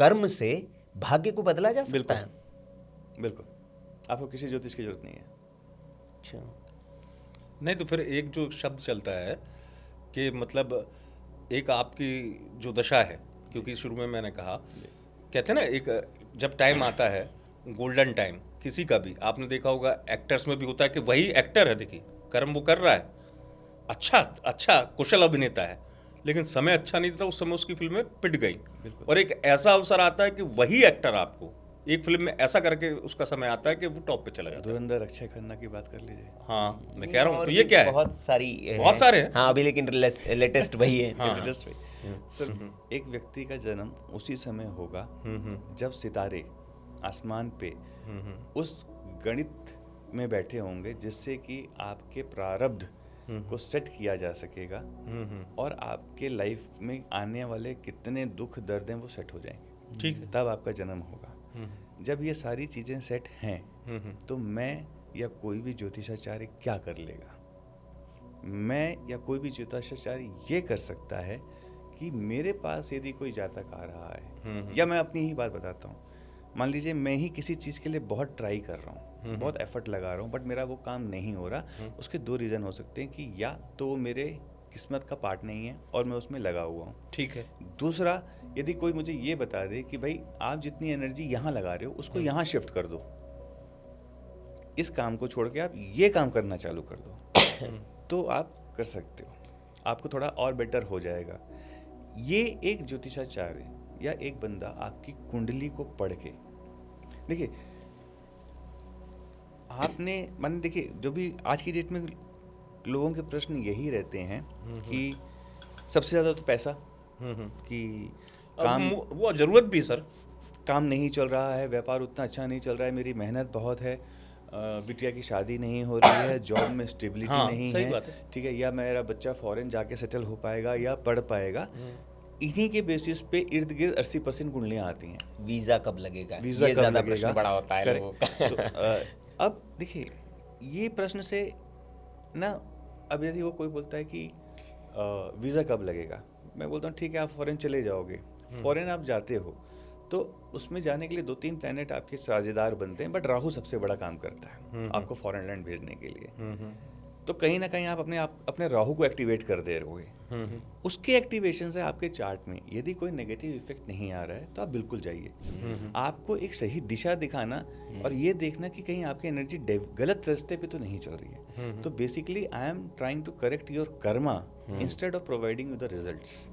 कर्म से भाग्य को बदला जा सकता बिल्कुल है? बिल्कुल, आपको किसी ज्योतिष की जरूरत नहीं है। अच्छा, नहीं तो फिर एक जो शब्द चलता है कि मतलब एक आपकी जो दशा है, क्योंकि शुरू में मैंने कहा, कहते हैं ना एक जब टाइम आता है गोल्डन टाइम किसी का भी, आपने देखा होगा एक्टर्स में भी होता है कि वही एक्टर है, देखिए कर्म वो कर रहा है, अच्छा कुशल अभिनेता है, लेकिन समय अच्छा नहीं था, उस समय उसकी फिल्में पिट गई। और एक ऐसा अवसर आता है कि वही एक्टर आपको एक फिल्म में ऐसा करके उसका समय आता है कि वो टॉप पे चला जाता है। धुरंधर अक्षय खन्ना की बात कर लीजिए। हाँ, मैं कह रहा हूँ, और तो ये भी क्या है? बहुत सारी बहुत सारे हैं। हाँ, अभी लेकिन लेटेस्ट वही है। हाँ, लेटेस्ट वही। सर, एक व्यक्ति का जन्म उसी समय होगा जब सितारे आसमान पे उस गणित में बैठे होंगे जिससे कि आपके प्रारब्ध को सेट किया जा सकेगा और आपके लाइफ में आने वाले कितने दुख दर्द हैं वो सेट हो जाएंगे। ठीक है। तब आपका जन्म होगा। जब ये सारी चीज़ें सेट हैं तो मैं या कोई भी ज्योतिषाचार्य क्या कर लेगा? मैं या कोई भी ज्योतिषाचार्य ये कर सकता है कि मेरे पास यदि कोई जातक आ रहा है, या मैं अपनी ही बात बताता हूँ, मान लीजिए मैं ही किसी चीज़ के लिए बहुत ट्राई कर रहा हूँ, बहुत एफर्ट लगा रहा हूँ, बट मेरा वो काम नहीं हो रहा। उसके दो रीज़न हो सकते हैं कि या तो वो मेरे किस्मत का पार्ट नहीं है और मैं उसमें लगा हुआ हूँ। ठीक है। दूसरा, यदि कोई मुझे ये बता दे कि भाई आप जितनी एनर्जी यहाँ लगा रहे हो उसको यहाँ शिफ्ट कर दो, इस काम को छोड़ के आप ये काम करना चालू कर दो, तो आप कर सकते हो, आपको थोड़ा और बेटर हो जाएगा। ये एक ज्योतिषाचार्य या एक बंदा आपकी कुंडली को पढ़ के, देखिए आपने मान देखिए, जो भी आज की डेट में लोगों के प्रश्न यही रहते हैं कि सबसे ज़्यादा तो पैसा, कि काम, वो जरूरत भी सर, काम नहीं चल रहा है, व्यापार उतना अच्छा नहीं चल रहा है, मेरी मेहनत बहुत है, बिटिया की शादी नहीं हो रही है, जॉब में स्टेबिलिटी हाँ, नहीं सही है, बात है। ठीक है, या मेरा बच्चा फॉरेन जाके सेटल हो पाएगा या पढ़ पाएगा। इन्हीं के बेसिस पे इर्द गिर्द 80% कुंडलियाँ आती हैं। वीजा कब लगेगा, वीज़ा ये कब ज्यादा लगेगा? प्रश्न बड़ा होता है लोगों का। So, अब देखिए ये प्रश्न से ना, अब यदि वो कोई बोलता है कि वीज़ा कब लगेगा, मैं बोलता हूँ ठीक है, आप फॉरेन चले जाओगे, फॉरेन आप जाते हो तो उसमें जाने के लिए 2-3 प्लैनेट आपके साझेदार बनते हैं, बट राहु सबसे बड़ा काम करता है आपको फॉरेन लैंड भेजने के लिए। तो कहीं ना कहीं आप अपने राहु को एक्टिवेट कर दे रहोगे। उसके एक्टिवेशन से आपके चार्ट में यदि कोई नेगेटिव इफेक्ट नहीं आ रहा है तो आप बिल्कुल जाइए। आपको एक सही दिशा दिखाना और ये देखना कि कहीं आपकी एनर्जी गलत रास्ते पे तो नहीं चल रही है। तो basically I am trying to correct your karma instead of providing you the results.